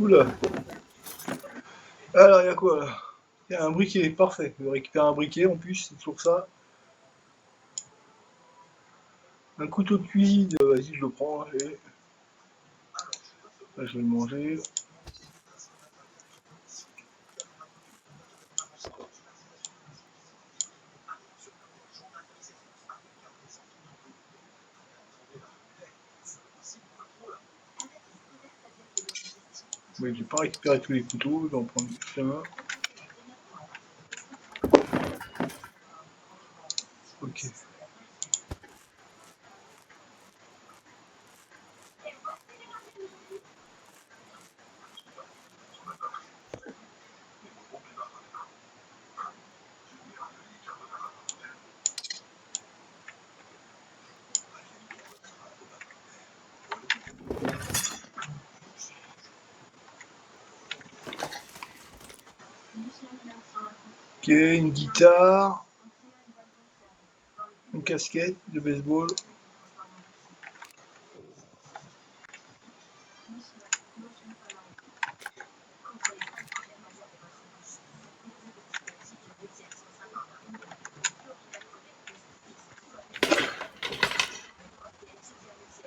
Oula. Alors, il y a quoi là? Il y a un briquet, parfait. Je récupère un briquet en plus, c'est toujours ça. Un couteau de cuisine, vas-y, je le prends. Et... là, je vais le manger. Mais j'ai pas récupéré tous les couteaux, je vais en prendre juste un. Ok. Ok, une guitare, une casquette de baseball.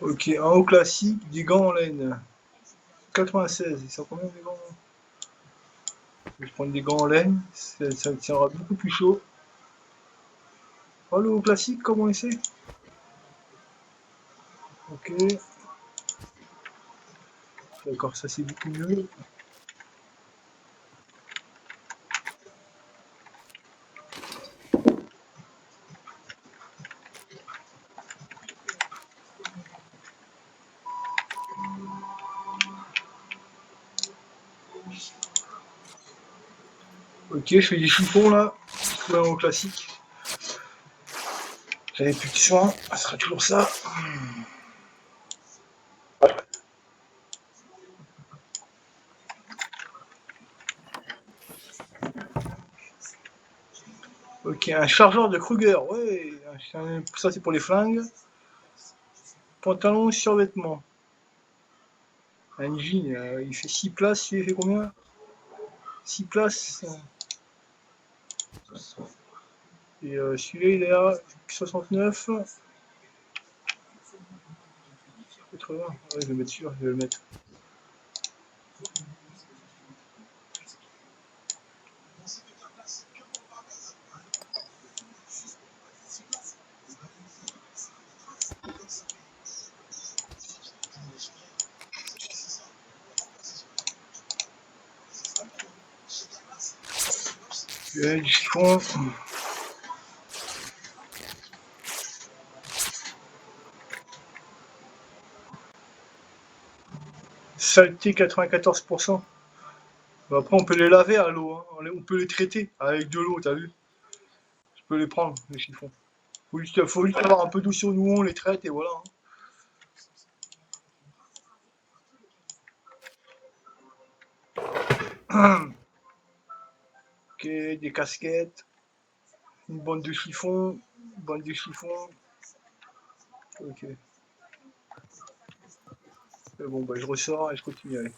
Ok, un haut classique, des gants en laine. 96, ils sont combien des gants? Je vais prendre des gants en laine, ça tiendra beaucoup plus chaud. Oh, le haut classique, comment il c'est? Ok. D'accord, ça c'est beaucoup mieux. Ok, je fais des chiffons là. Ouais, en classique. J'avais plus de soin, ça sera toujours ça. Ok, un chargeur de Kruger, ouais, ça c'est pour les flingues. Pantalon, survêtement. Un jean, il fait 6 places, il fait combien? 6 places. Et celui-là il est à 69. 80. Ouais, je vais le mettre sûr, je vais le mettre. Du chiffon. Saleté 94%. Après on peut les laver à l'eau, hein. On peut les traiter avec de l'eau, t'as vu? Je peux les prendre, les chiffons. Faut juste avoir un peu d'eau sur nous, on les traite et voilà, hein. Ok, des casquettes, une bande de chiffon, une bande de chiffon. Ok. Bon, bah, je ressors et je continue avec.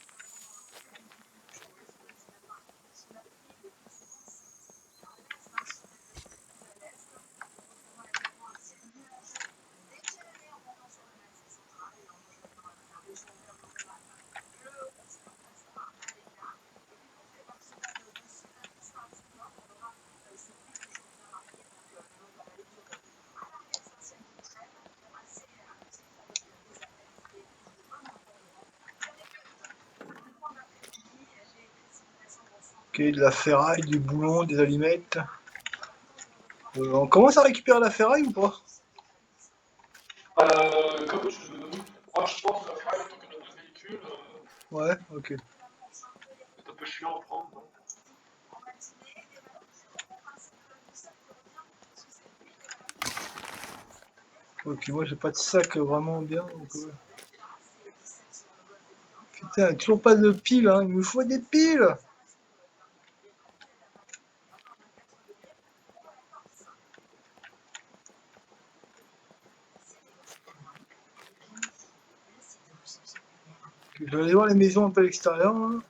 Ok, de la ferraille, des boulons, des allumettes. On commence à récupérer la ferraille ou pas? Comme tu veux. Moi, je pense que la ferraille, plutôt que notre véhicule, Ouais, ok. c'est un peu chiant à prendre. Donc. Ok, moi j'ai pas de sac vraiment bien. Donc, putain, toujours pas de piles, hein. Il me faut des piles. Ok. Je vais aller voir les maisons un peu à l'extérieur. Hein.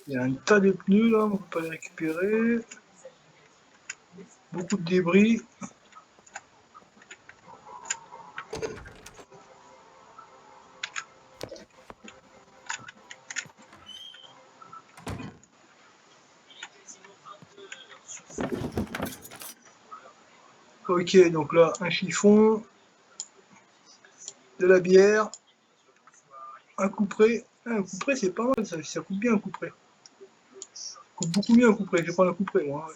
Il y a un tas de pneus là, on peut pas les récupérer. Beaucoup de débris. Ok, donc là, un chiffon, de la bière, un couperet. Ah, un couperet, c'est pas mal, ça coupe bien un couperet. Ça coupe beaucoup mieux un couperet, je vais prendre un couperet, moi.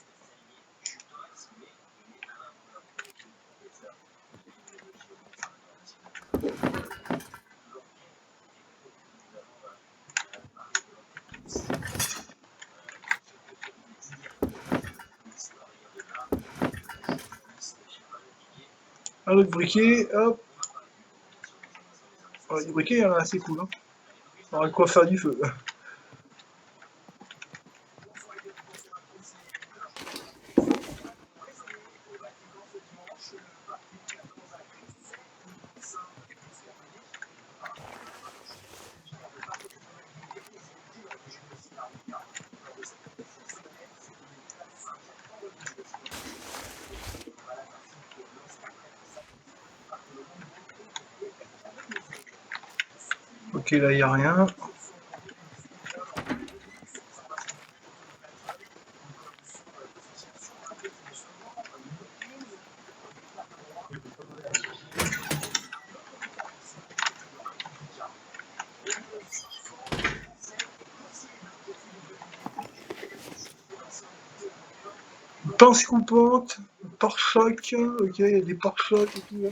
Un autre briquet, hop. Ouais, les briquets, il y en a assez cool. Hein. On aura de quoi faire du feu. Ok, là, il n'y a rien. Pince coupante, pare-choc, ok, il y a des pare-chocs et tout. Là.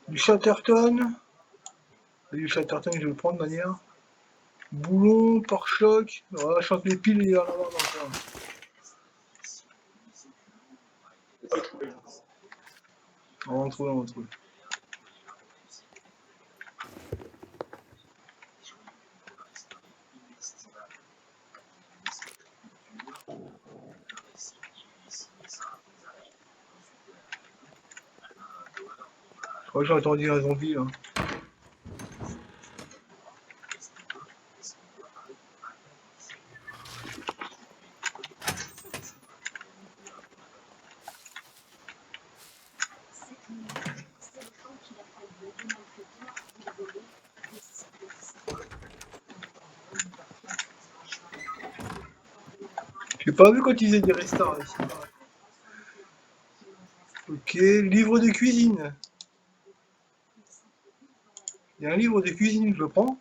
Du Chatterton. Du Chatterton, je vais le prendre de manière. Boulon, pare-choc. Voilà, je pense que les piles, il y en a là-bas encore. On va trouver, on va trouver. Je crois que j'ai entendu un zombie là. J'ai pas vu quand ils faisaient des restarts ici. Ok, livre de cuisine. Il y a un livre de cuisine, je le prends.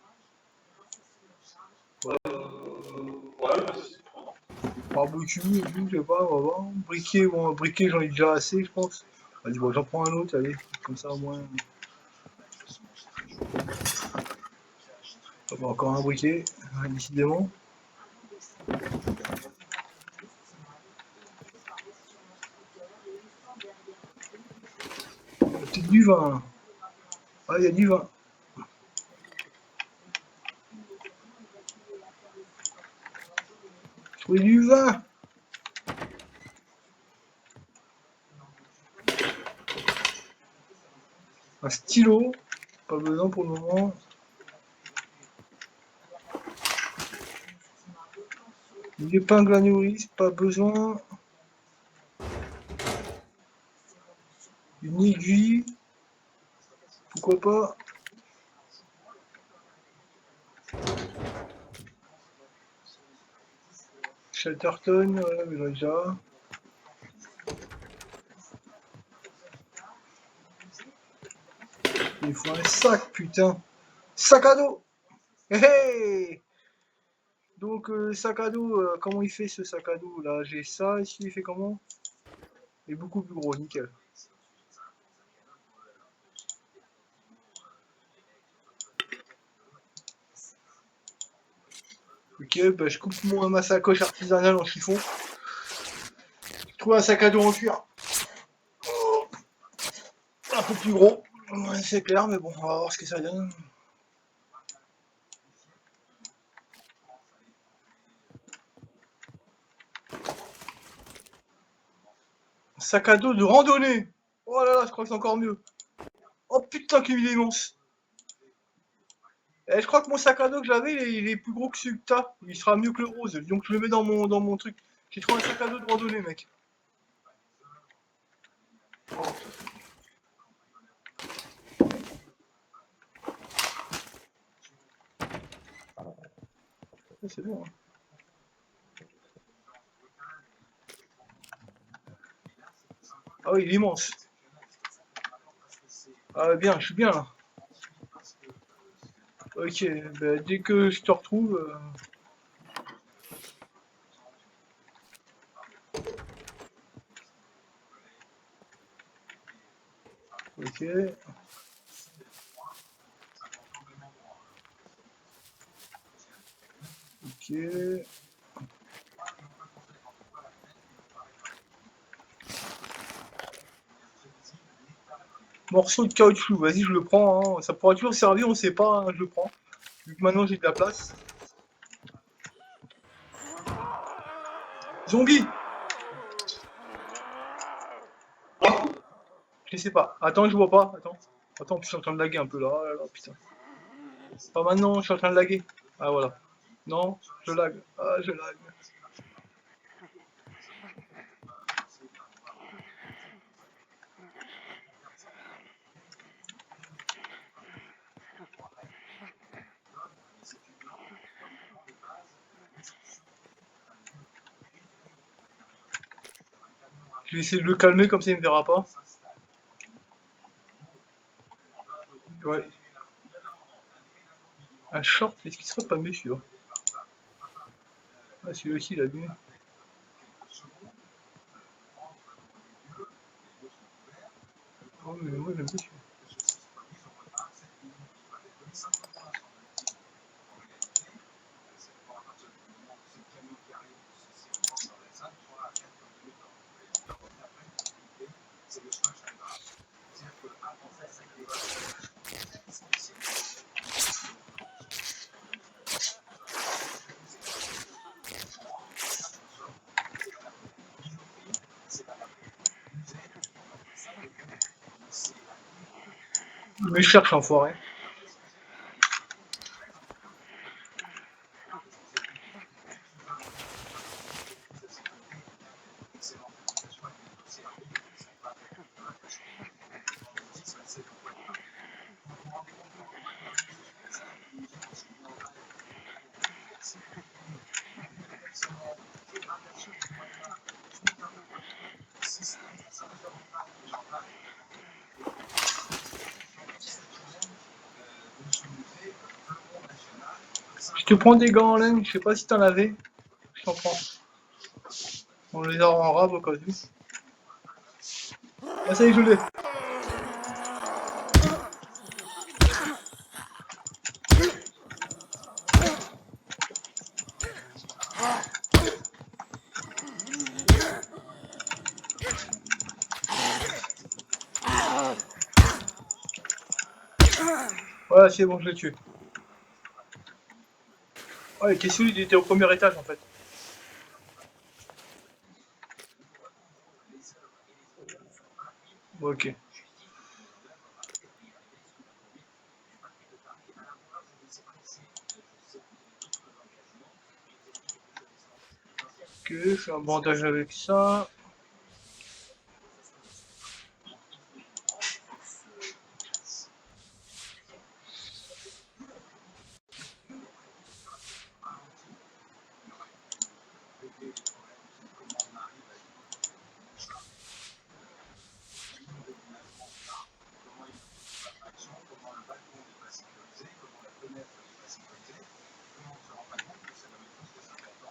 Ouais, Barbecue et tout, je sais pas, on va voir. Briquet, bon, briquet, j'en ai déjà assez, je pense. Vas-y, bon, j'en prends un autre, allez. Comme ça, au moins. Ah, bon, encore un briquet, décidément. Peut-être du vin. Ah, il y a du vin. Trouver du vin. Un stylo. Pas besoin pour le moment. Une épingle à nourrice, pas besoin. Une aiguille. Pourquoi pas. Chatterton, voilà, mais j'en ai déjà. Il faut un sac, putain. Sac à dos. Hey, hey. Donc, sac à dos, comment il fait ce sac à dos là? J'ai ça, ici il fait comment? Il est beaucoup plus gros, nickel. Ok, bah, je coupe ma sacoche artisanale en chiffon. Je trouve un sac à dos en cuir. Un peu plus gros. Ouais, c'est clair, mais bon, on va voir ce que ça donne. Sac à dos de randonnée. Oh là là, je crois que c'est encore mieux. Oh putain, qu'il est immense. Eh, je crois que mon sac à dos que j'avais, il est plus gros que celui que t'as. Il sera mieux que le rose. Donc je le mets dans mon truc. J'ai trouvé un sac à dos de randonnée, mec. C'est bon. Hein. Ah oui, il est immense. Ah bien, je suis bien là. Ok, bah, dès que je te retrouve... Ok. Ok. Morceau de caoutchouc, vas-y, je le prends. Hein. Ça pourra toujours servir, on sait pas, hein, je le prends. Vu que maintenant j'ai de la place. Zombie! Je sais pas. Attends, je vois pas. Attends. Attends, je suis en train de laguer un peu là. Oh là là, putain. Pas maintenant, je suis en train de laguer. Ah voilà. Non, je lag. Ah, je lag. Je vais essayer de le calmer comme ça il me verra pas. Ouais. Un short, est-ce qu'il serait pas mieux celui-là? Ah, celui-là aussi il a vu. Oh, mais moi j'aime bien celui-là. Mais je cherche enfoiré. Je te prends des gants en laine, je sais pas si t'en avais. Je t'en prends. On les a en rab au cas où. Ah ça y est, je l'ai. Voilà, c'est bon, je l'ai tué. Ouais, qu'est-ce qu'il était au premier étage en fait. Ok. Ok, je fais un bandage avec ça.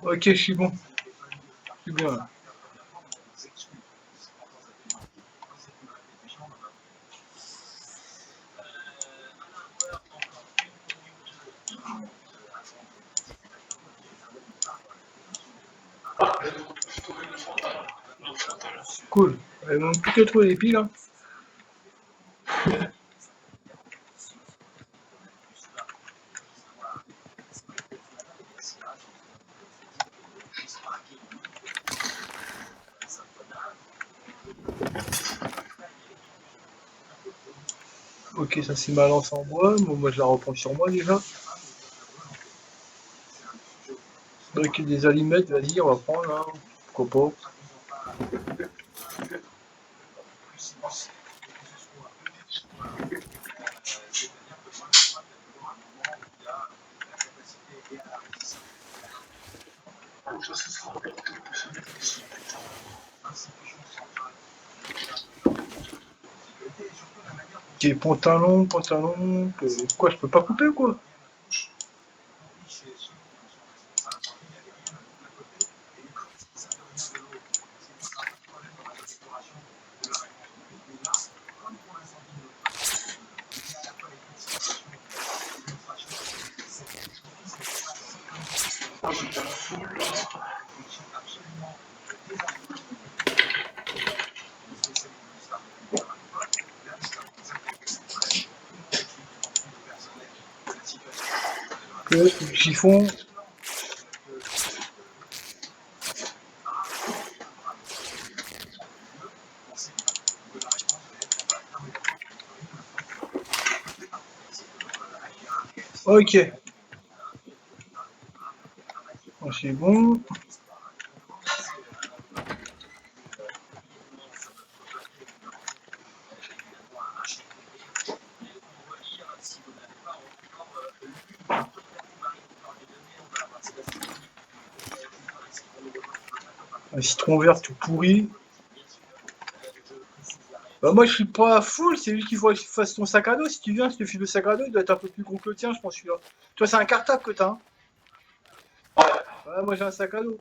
Ok, je suis bon. Je suis bien là. Cool. Ils m'ont plutôt trouvé les piles. Hein. Ok, ça c'est ma lance en bois. Bon, moi je la reprends sur moi déjà. Briquer des allumettes, vas-y, on va prendre là. Pourquoi pas. Ok, pantalon, pantalon. Quoi, je peux pas couper quoi? Chiffon. Ok. Oh, c'est bon. Un citron vert tout pourri. Bah moi je suis pas full, c'est juste qu'il faut que je fasse ton sac à dos. Si tu viens, je te file le sac à dos, il doit être un peu plus gros que le tien, je pense celui-là. Toi c'est un cartable que t'as, hein. Ouais, moi j'ai un sac à dos.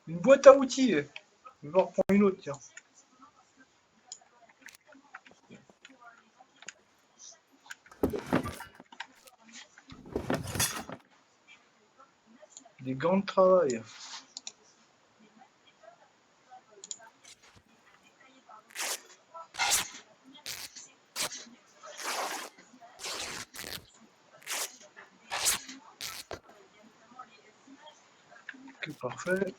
Une boîte à outils. Je vais en reprendre une autre, tiens. Des gants de travail. Ok, parfait.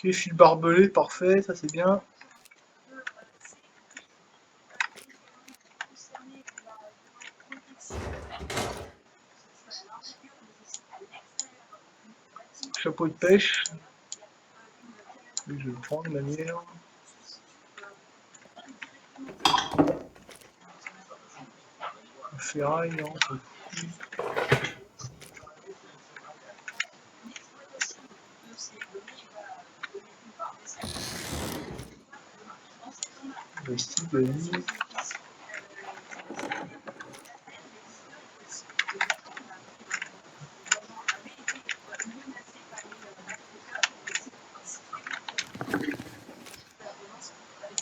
Ok, fil barbelé, parfait, ça c'est bien. Chapeau de pêche. Je vais le prendre de manière. Ferraille, non. Vestige de lit.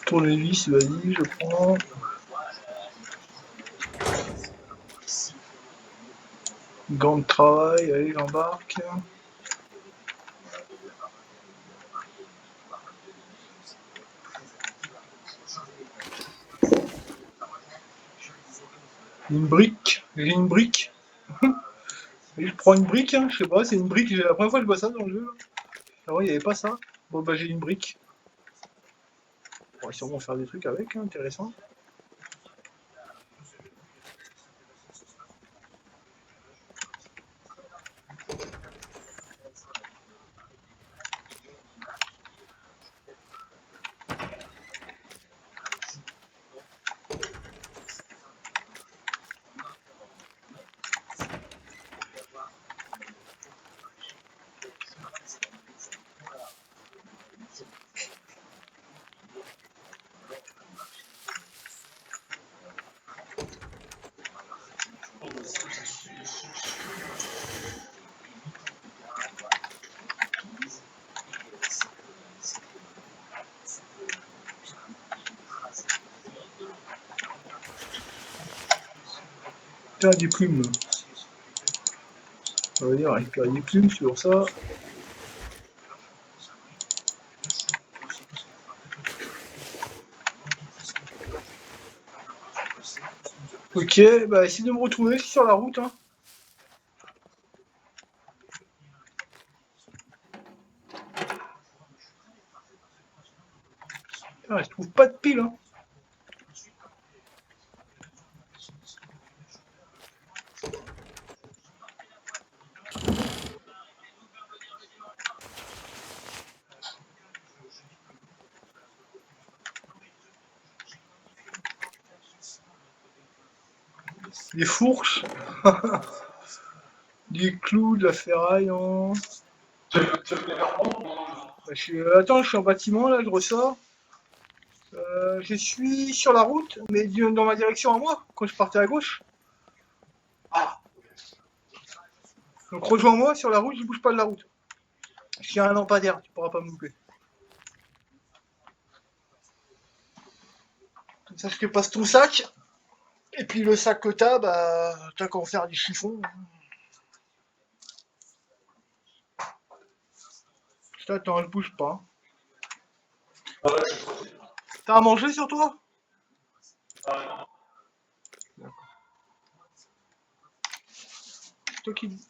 Tournevis, vas-y, je prends. Gants de travail, allez, j'embarque. Une brique, j'ai une brique. Et je prends une brique, hein, je sais pas, c'est une brique, la première fois que je vois ça dans le jeu. Avant il n'y avait pas ça. Bon bah j'ai une brique. On va sûrement faire des trucs avec, hein, intéressant. Tiens, des plumes. Ça veut dire récupérer des plumes sur ça. Ok, bah essaye de me retrouver sur la route. Hein. Putain, je trouve pas de pile. Hein. Des fourches, des clous, de la ferraille. Hein. Bah, attends, je suis en bâtiment là, je ressors. Je suis sur la route, mais dans ma direction à moi, quand je partais à gauche. Ah, Donc rejoins-moi sur la route, je bouge pas de la route. Je suis un lampadaire, tu pourras pas me louper. Comme ça, je te passe ton sac. Et puis le sac que t'as, bah, t'as qu'à en faire du chiffon. Je t'attends, je bouge pas. ouais, je suis sorti. T'as à manger sur toi? Ah, C'est toi qui.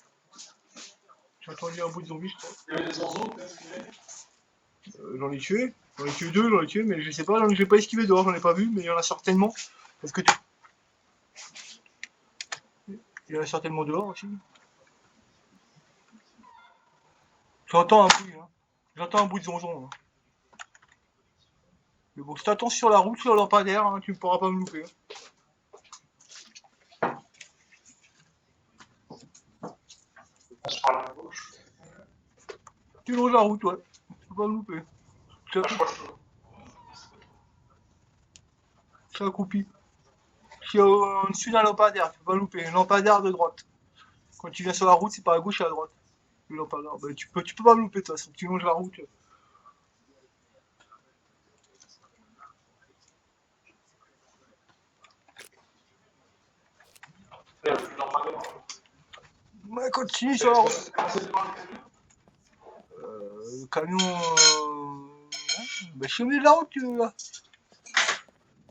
J'ai entendu un bout de zombie, je crois. il y avait des oiseaux, peut-être qu'il y avait. J'en ai tué. J'en ai tué deux, j'en ai tué, mais je sais pas, j'ai pas esquivé dehors, j'en ai pas vu, mais il y en a certainement. Parce que tu. Il y en a certainement dehors aussi. J'entends un bruit, hein. J'entends un bruit de zonzon. Hein. Mais bon, je t'attends sur la route, sur le lampadaire, hein, tu ne pourras pas me louper. Hein. On se parle à gauche. Tu longes la route, ouais. Tu peux pas me louper. Je Ah, je crois que je peux. suis accroupi. Je suis au dessus d'un lampadaire, tu peux pas me louper. Un lampadaire de droite. Quand tu viens sur la route, c'est par la gauche et à la droite. Le lampadaire. Bah, tu peux pas me louper de toute façon. Tu longes la route. Il y a plus d'emprunt. Ouais, continue sur la route. C'est devant le camion. Le camion. Bah, je suis au milieu de la route, là.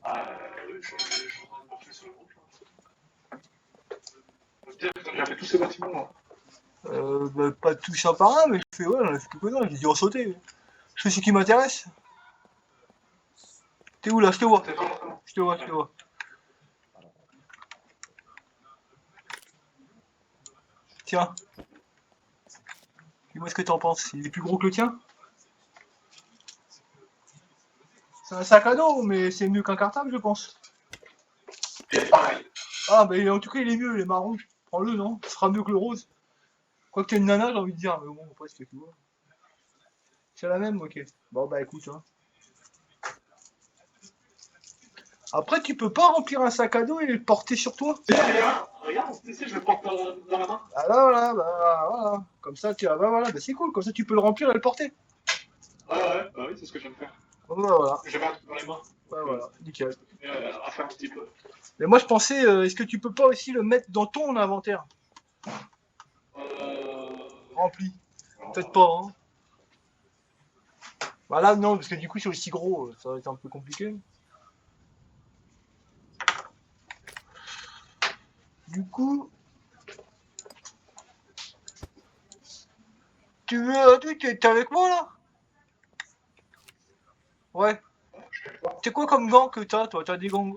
Ah, oui, je suis en train de marcher sur la route. Je veux dire que j'avais tous ces bâtiments là. Bah, pas tous un par un, mais je fais, ouais, j'en ai fait quelques-uns, j'ai dû en sauter. Je fais ce qui m'intéresse. T'es où là? Je te vois. C'est pas longtemps. Je te vois, je te vois. Tiens, dis-moi ce que t'en penses. Il est plus gros que le tien? C'est un sac à dos, mais c'est mieux qu'un cartable, je pense. Et pareil. Ah, bah en tout cas, il est mieux, il est marron. Prends-le, non? Ce sera mieux que le rose. Quoique t'es une nana, j'ai envie de dire, mais bon, après, c'est tu vois. C'est la même, ok. Bon, bah écoute, hein. Après, tu peux pas remplir un sac à dos et le porter sur toi? Regarde, ici, je le porte dans la main. Ah là, voilà, bah voilà. Comme ça, tu ah, bah voilà, bah c'est cool, comme ça tu peux le remplir et le porter. Ouais, bah oui, c'est ce que j'aime faire. Bah voilà, J'avais un truc dans les mains. bah voilà, nickel. À faire un petit peu. Mais moi je pensais, est-ce que tu peux pas aussi le mettre dans ton inventaire rempli? Peut-être pas, hein. Bah là, non, parce que du coup, c'est aussi gros, ça va être un peu compliqué. Du coup, tu veux un truc, t'es avec moi là? Ouais. C'est quoi comme gants que t'as, toi? T'as des gants.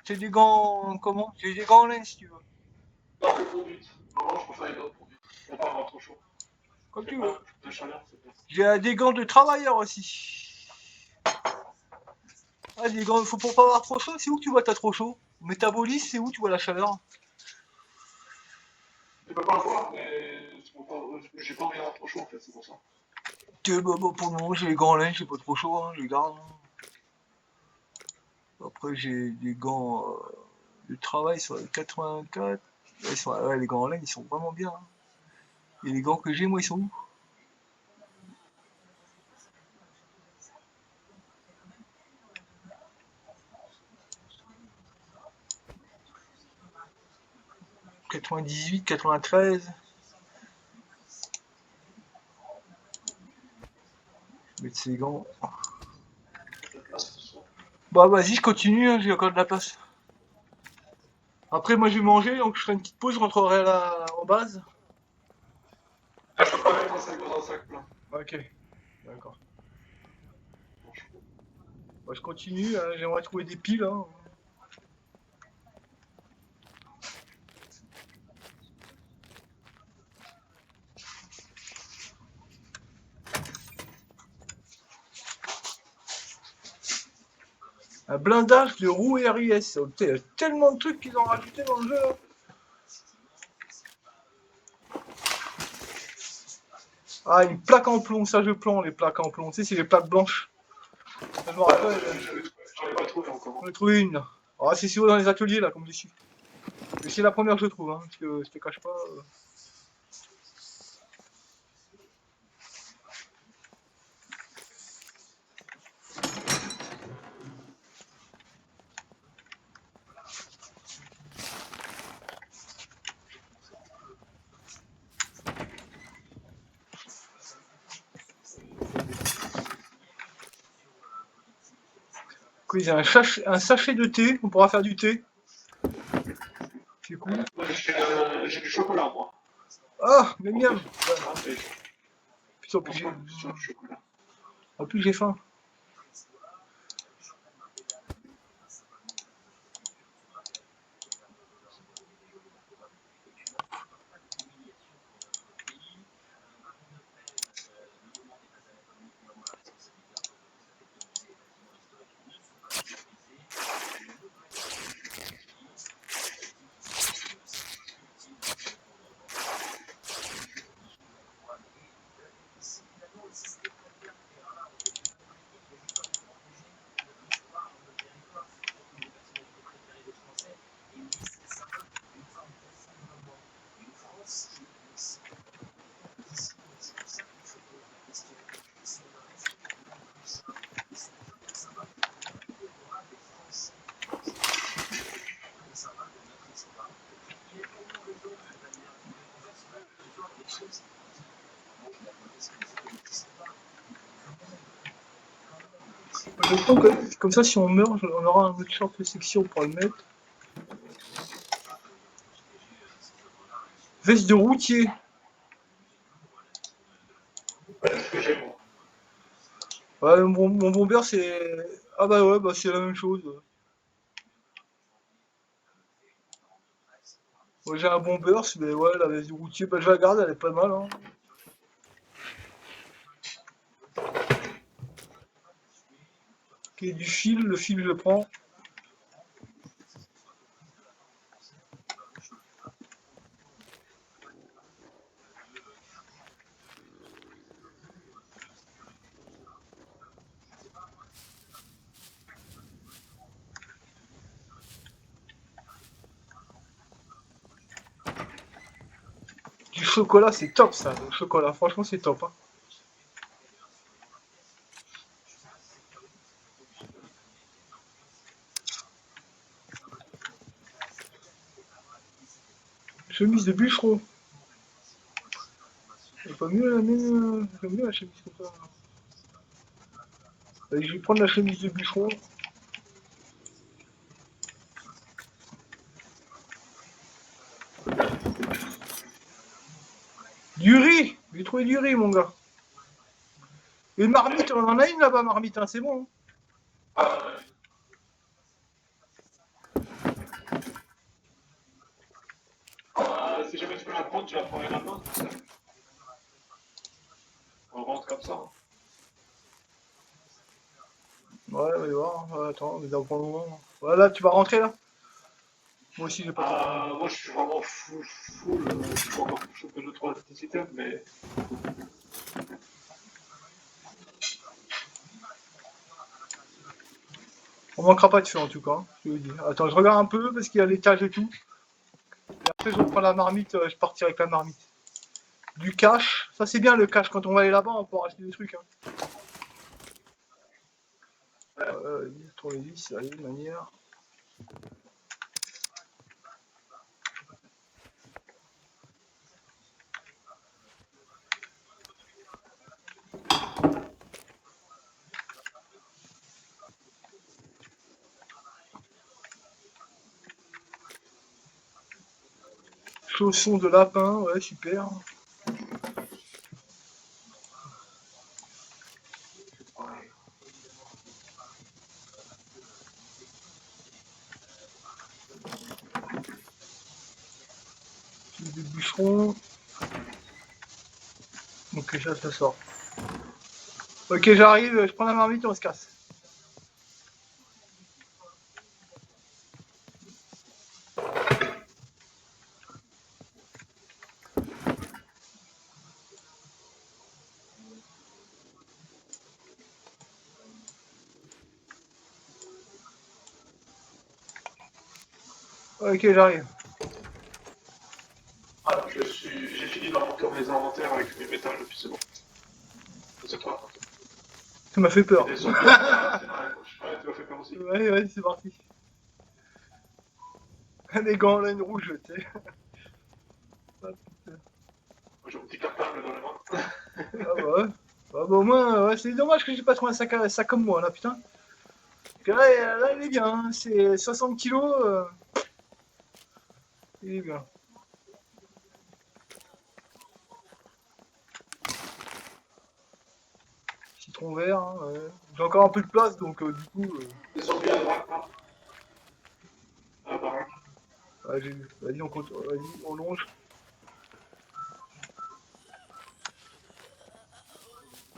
C'est des gants. Comment? J'ai des gants en laine si tu veux. Non, c'est trop vite. Non, je préfère les gants pour vite. Pour pas avoir trop chaud. Comme J'ai tu veux. pas de chaleur, c'est bien. J'ai des gants de travailleur aussi. Ah, des gants, faut pour pas avoir trop chaud, c'est où que tu vois t'as trop chaud? Métabolisme, c'est où tu vois la chaleur? Tu peux pas le voir, mais j'ai pas envie d'avoir trop chaud en fait, c'est pour ça. Bah, pour le moment, j'ai les gants en laine, j'ai pas trop chaud, hein, je les garde. Après, j'ai des gants de travail sur les 84. Ouais, les gants en laine, ils sont vraiment bien. Hein. Et les gants que j'ai, moi, ils sont où? « 98, 93. Je vais mettre ces gants. De place, ce soir. Bah, vas-y, je continue, hein, j'ai encore de la place. Après, moi, je vais manger, donc je ferai une petite pause, je rentrerai en base. Ah, je peux pas mettre un sac dans un sac plein. Ok, d'accord. Moi, je continue, hein, j'aimerais trouver des piles. Hein. Un blindage de roues RIS. Oh, putain, il y a tellement de trucs qu'ils ont rajouté dans le jeu. Là. Ah, une plaque en plomb, ça je plomb, les plaques en plomb. Tu sais, c'est les plaques blanches. Ça, je me Ouais, rappelle, j'en ai pas trouvé encore. j'en ai trouvé une là. Ah, c'est sûr dans les ateliers là, comme ici. Mais c'est la première que je trouve, hein, parce que je te cache pas. Quoi, il y a un sachet de thé, on pourra faire du thé. C'est cool. Moi, j'ai du chocolat, moi. Ah, mais miam. Ah, mais Putain, je mange pas plus de chocolat. en plus j'ai faim. Le temps comme ça, si on meurt, on aura un autre short de section pour le mettre. Veste de routier. Ouais, c'est ce que j'ai, moi. Ouais, mon bomber c'est. Ah bah ouais, bah c'est la même chose. Moi j'ai un bomber, mais ouais, la veste de routier, bah je la garde, elle est pas mal. Hein. Ok, du fil, le fil je le prends. Du chocolat, c'est top ça, le chocolat, franchement c'est top. Hein. Chemise de bûcheron. C'est pas mieux la mienne, j'aime bien la chemise comme ça. Allez, je vais prendre la chemise de bûcheron. Du riz! J'ai trouvé du riz, mon gars. Une marmite, on en a une là-bas, marmite, hein, c'est bon. Hein. Si jamais tu peux la prendre, tu la prends avec la main. On rentre comme ça. Hein. Ouais, on va y voir. Attends, on est dans le moment. Voilà, tu vas rentrer là? Moi aussi, j'ai pas trop. Moi, je suis vraiment full. Je peux encore choper 2-3 items, mais On manquera pas de feu en tout cas, hein, je te le dis. Attends, je regarde un peu parce qu'il y a l'étage et tout. Et après, je reprends la marmite, je partirai avec la marmite. Du cash, ça c'est bien le cash. Quand on va aller là-bas, on pourra acheter des trucs. Hein. Tournevis, allez, manière. Chaussons de lapin, ouais, super. Ouais. Des bûcherons. Ok, ça sort. Ok, j'arrive, je prends la marmite et on se casse. Ok, j'arrive. Ah, j'ai fini d'inventer mes inventaires avec mes métals, puis c'est bon. C'est toi. Ça m'a fait Et peur. des zombies. Ouais, tu m'as fait peur aussi. Ouais, ouais, c'est parti. Des gants en laine rouge, tu sais. Ah, putain. Moi, j'ai mon petit cartable dans la main. Ah bah ouais. Ah bah au moins, ouais, c'est dommage que j'ai pas trouvé un sac comme moi, là, putain. Parce que là, il est bien, hein. C'est 60 kilos, il est bien. Citron vert, hein, ouais. J'ai encore un peu de place, donc du coup, Des zombies à droite, là. À la baraque. ouais, j'ai vu. Vas-y, vas-y, on longe.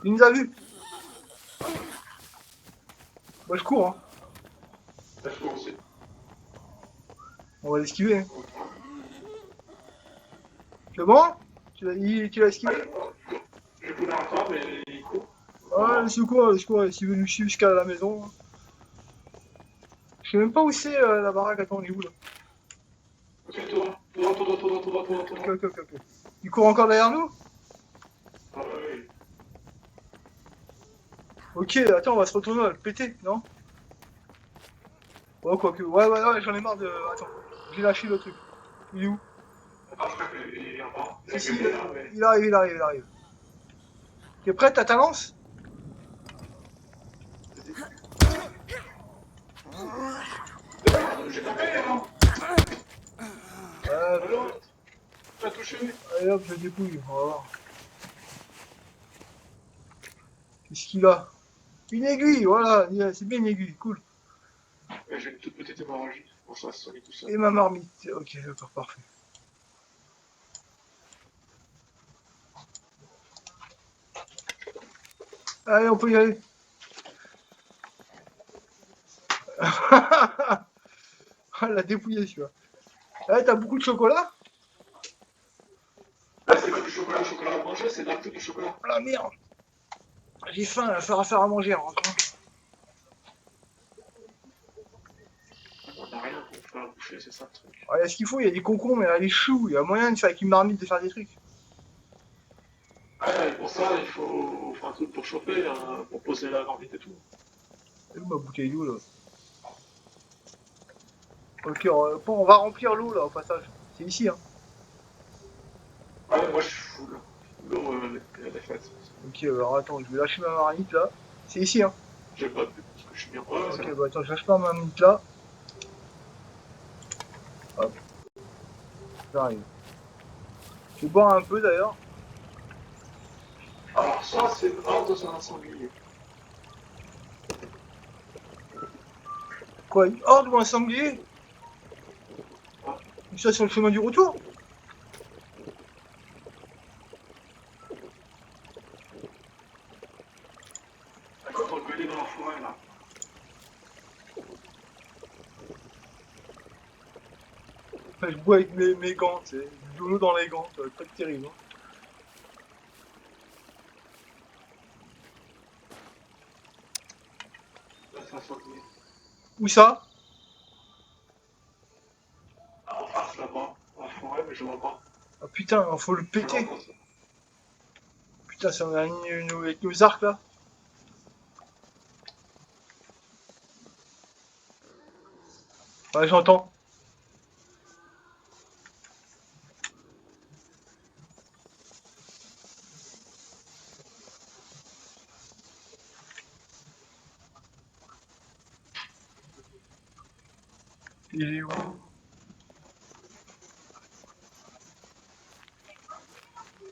Il nous a vus. Moi, je cours, hein. Là, je cours aussi. On va l'esquiver, hein. C'est bon? Tu l'as esquivé? Je cours un temps, mais il court. Ouais, Voilà. je cours, s'il veut nous suivre jusqu'à la maison. Je sais même pas où c'est la baraque, attends, on est où là? Ok, tout droit, tout droit, tout droit, tout droit, tout droit, tout droit, tout Ok, droit. ok, ok, ok. Il court encore derrière nous? Ah ouais. Ok, attends, on va se retourner, on va le péter, non? Ouais, quoique. Ouais, ouais, ouais, j'en ai marre de. Attends, j'ai lâché le truc. Il est où? Ah, je crois qu'il vient pas. Il Si, a si, gueulé là, mais. il arrive, il arrive, il arrive. T'es prête, t'as ta lance? Vas-y. Merde, j'ai tapé, hein. Ouais, Alors, t'as touché. allez hop, je dépouille, on va voir. Qu'est-ce qu'il a? Une aiguille, voilà, c'est bien une aiguille, cool. Ouais, j'ai une toute petite hémorragie. Bon, ça va se soigner tout seul. Et ma marmite, ok, d'accord, parfait. Allez, on peut y aller. Ah, la dépouillé, celui-là. Eh, t'as beaucoup de chocolat? Ah, c'est pas du chocolat, le chocolat à manger, c'est de la du chocolat. Oh la merde, j'ai faim, il va falloir faire à manger en rentrant. On n'a rien pour faire bouffer, c'est ça le truc. Ouais, ce qu'il faut, il y a des concombres, il y a des choux, il y a moyen de faire avec une marmite de faire des trucs. Ouais, et pour ça, il faut faire un truc pour choper, pour poser la marmite et tout. Et où ma bouteille d'eau là? Ok, on va remplir l'eau là au passage. C'est ici, hein. Ouais, moi je suis full. L'eau, elle est faite. Ok, alors attends, je vais lâcher ma marmite là. C'est ici, hein. J'ai pas bu parce que je suis bien. Ouais, c'est Ok, là. bah attends, je lâche pas ma marmite là. Hop, j'arrive. Je vais boire un peu d'ailleurs. Alors, ça, c'est hors de un sanglier. Quoi, une horde ou un sanglier? Ouais. Ça sur le chemin du retour? Quand on le connaît dans la forêt, là. Enfin, je bois avec mes gants, tu sais. De l'eau dans les gants, ça va pas être terrible, hein. Là, c'est un sanglier. Où ça? Ah, en face, là-bas, dans la forêt, mais je vois pas. Ah putain, faut le Je péter. l'entends, ça. Putain, c'est avec nos arcs là. Ouais, j'entends. Il est où?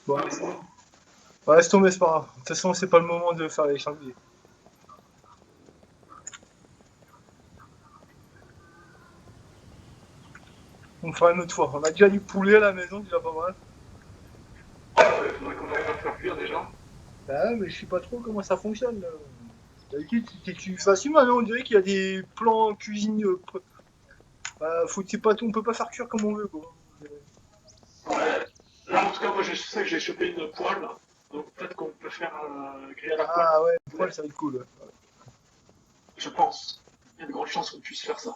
Bon, Ah, c'est bon. ouais, laisse tomber, c'est pas grave. De toute façon, c'est pas le moment de faire les chantiers. On fera une autre fois. On a déjà du poulet à la maison, déjà pas mal. Ouais, faudrait qu'on arrive à le faire cuire déjà. Bah ouais, mais je sais pas trop comment ça fonctionne. D'habitude, tu facilement, non, on dirait qu'il y a des plans cuisine. Bah, faut, c'est pas tout, on peut pas faire cuire comme on veut, quoi. Ouais. Là, en tout cas, moi, je sais que j'ai chopé une poêle. Donc peut-être qu'on peut faire griller à la poêle. Ah ouais, le poil, ça va être cool. Ouais. Je pense. Il y a de grandes chances qu'on puisse faire ça.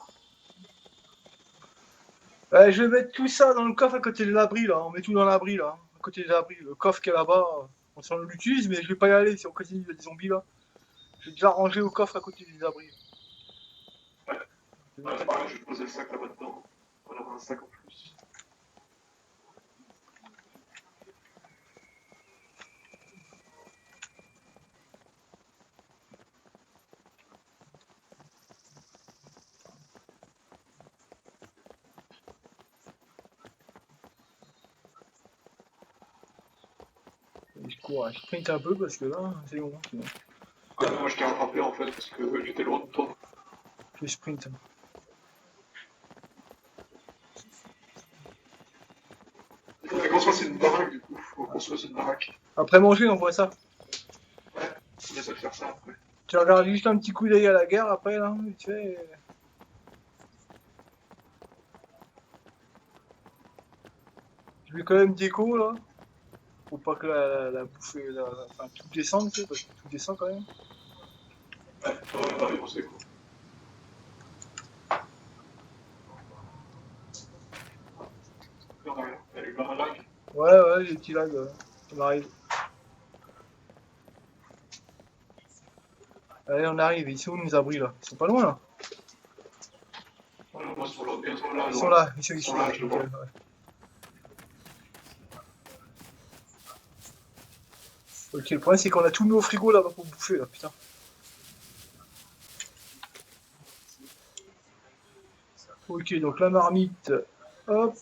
Ouais, je vais mettre tout ça dans le coffre à côté de l'abri, là. On met tout dans l'abri, là. À côté de l'abri. Le coffre qui est là-bas, on s'en l'utilise, mais je vais pas y aller si on continue, il y a des zombies là. J'ai déjà rangé au coffre à côté des abris. Ouais. Ouais, c'est pareil, je vais poser le sac là-bas dedans. On va avoir un sac en plus. Et je cours, je sprint un peu parce que là, c'est bon. Sinon. Ah, moi, je t'ai rattrapé en fait parce que j'étais loin de toi. Je sprint. Il faudrait qu'on se fasse une baraque du coup. Faut qu'on se fasse une baraque. Après manger, on voit ça. Ouais, on essaie de faire ça après. Tu regardes juste un petit coup d'œil à la guerre après, là, vite fait. Je vais quand même déco, là. Faut pas que la bouffe, enfin, tout descende, tu sais, parce que tout descend quand même. Ouais, ouais, ouais, on sait quoi. Là, on a rien. Elle a eu un lag. Ouais, ouais, les petits lags, on arrive. Allez, on arrive. Ils sont où nos abris, là? Ils sont pas loin, là. Voilà, moi, ils sont là, bientôt là, Ils sont loin. là, ils sont Ils sont ici. là, Ouais, je le nickel, vois. ouais. Ok, le problème, c'est qu'on a tout mis au frigo, là-bas, pour bouffer, là, putain. Ok, donc la marmite, hop.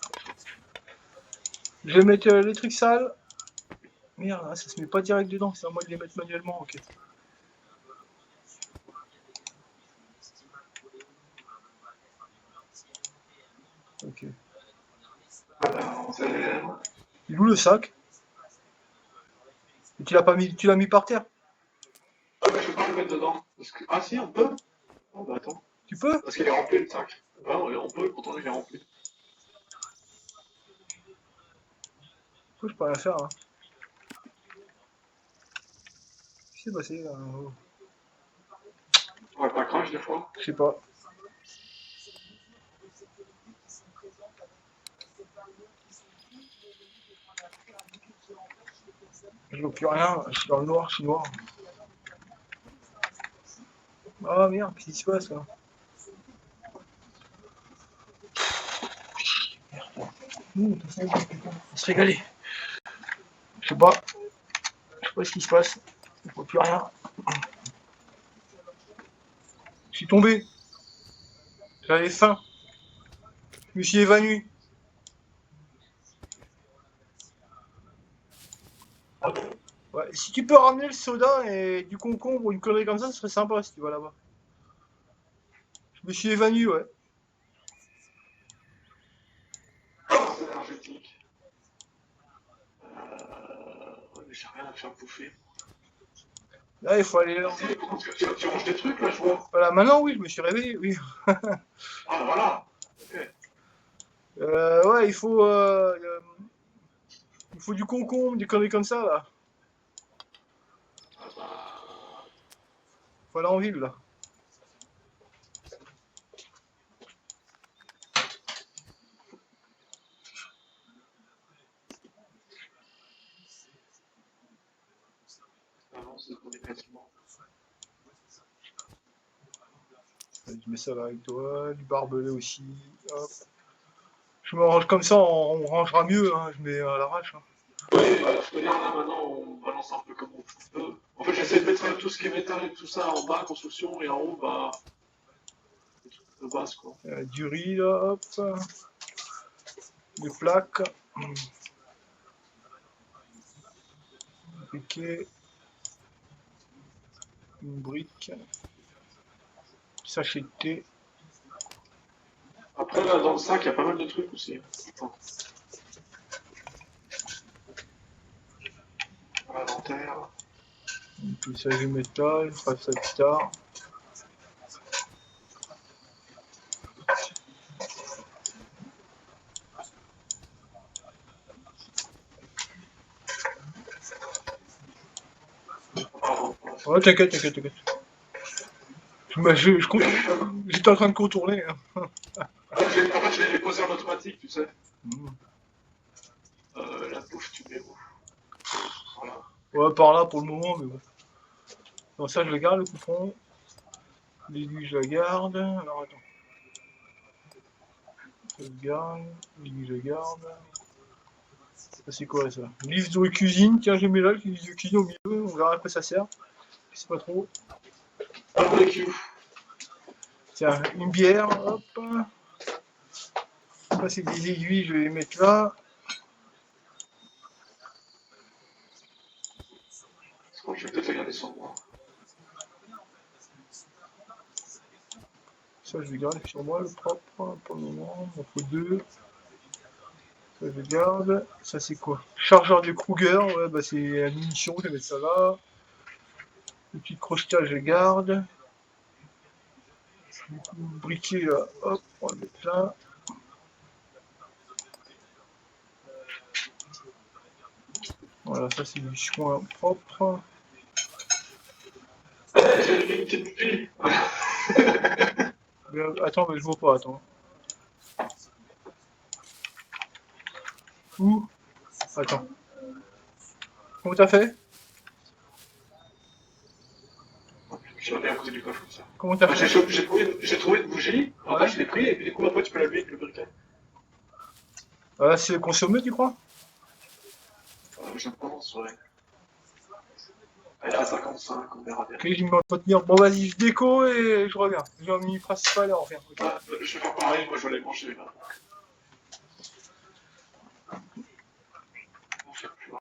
Je vais mettre les trucs sales. Merde, hein, ça se met pas direct dedans, c'est à moi de les mettre manuellement, ok. Ok. Alors, c'est... Il est où le sac? Et tu l'as pas mis, tu l'as mis par terre? Ah, mais je peux pas le mettre dedans. Parce que... Ah, si, on peut. Oh, bah attends. Tu peux? Parce qu'il est rempli le sac. Ouais, on peut, pourtant il est rempli. Pourquoi je peux rien faire, hein? Qu'est-ce qui s'est passé, là? Oh, Ouais, pas crash des fois. je sais pas. Je vois plus rien, je suis dans le noir, je suis noir. Ah merde, qu'est-ce qui se passe, là? Ouh, de toute façon, on va se régaler. Je sais pas ce qui se passe. Je vois plus rien. Je suis tombé. J'avais faim. Je me suis évanoui. Ouais, si tu peux ramener le soda et du concombre ou une connerie comme ça, ce serait sympa si tu vas là-bas. Je me suis évanoui, ouais. C'est énergétique. Ouais, mais j'ai rien à faire bouffer. Là, il faut aller Ah là. si, tu ranges des trucs là, je vois. Voilà, maintenant, oui, je me suis réveillé, oui. Ah, voilà. Ok. Ouais, il faut du concombre, des conneries comme ça, là. Ah, bah... Faut aller en ville, là. Ah non, c'est pour des bâtiments. Allez, je mets ça là avec toi, du barbelé aussi. Hop. Je me range comme ça, on rangera mieux, hein. Je mets à l'arrache, hein. Oui, bah, je veux dire, là maintenant, on balance un peu comme on peut. En fait, j'essaie de mettre tout ce qui est métal et tout ça en bas, construction, et en haut, bah, des trucs de base, quoi. Du riz, là, hop. Des plaques. briquet. Une brique. Sachet de thé. Après, là, dans le sac, il y a pas mal de trucs aussi. Attends. L'inventaire. Un plissage de métal, je ferai ça plus tard. Ouais, t'inquiète, t'inquiète, t'inquiète. J'étais en train de contourner. Hein. En fait, je l'ai posé en automatique, tu sais. Mmh. La bouffe, tu mets où? Voilà. Ouais, par là pour le moment, mais bon. Non, ça, je le garde, le coupon. L'aiguille, je la garde. Alors, attends. Ça, je garde. L'aiguille, je la garde. Ça, c'est quoi, ça? Livre de cuisine. Tiens, j'ai mis là, le livre de cuisine au milieu. On verra à quoi ça sert. Je sais pas trop. Barbecue. Tiens, une bière, hop. Ça, c'est des aiguilles, je vais les mettre là. Je vais peut-être regarder sur moi. Ça, je vais garder sur moi, le propre, pour le moment. Il en faut deux. Ça, je garde. Ça, c'est quoi? Chargeur de Kruger. Ouais, bah, c'est la munition, je vais mettre ça là. Le petit crochetage, je garde. Du coup, le briquet, là, hop, on va le mettre là. Voilà, ça, c'est du soin propre. J'ai une petite bougie. Attends, mais je vois pas, attends. Où? Attends. Comment t'as fait? Je l'ai à côté du coffre comme ça. Comment t'as fait? J'ai trouvé une bougie, après Ouais. je l'ai pris, et puis du coup après tu peux l'allumer avec le briquet. C'est consommé, tu crois? Je pense, ouais. Elle est à 55, on verra bien. Ok, je vais m'entretenir. Bon, vas-y, je déco et je reviens. J'ai un mini principal et on revient. Okay. Je vais faire pareil, moi je vais aller manger là.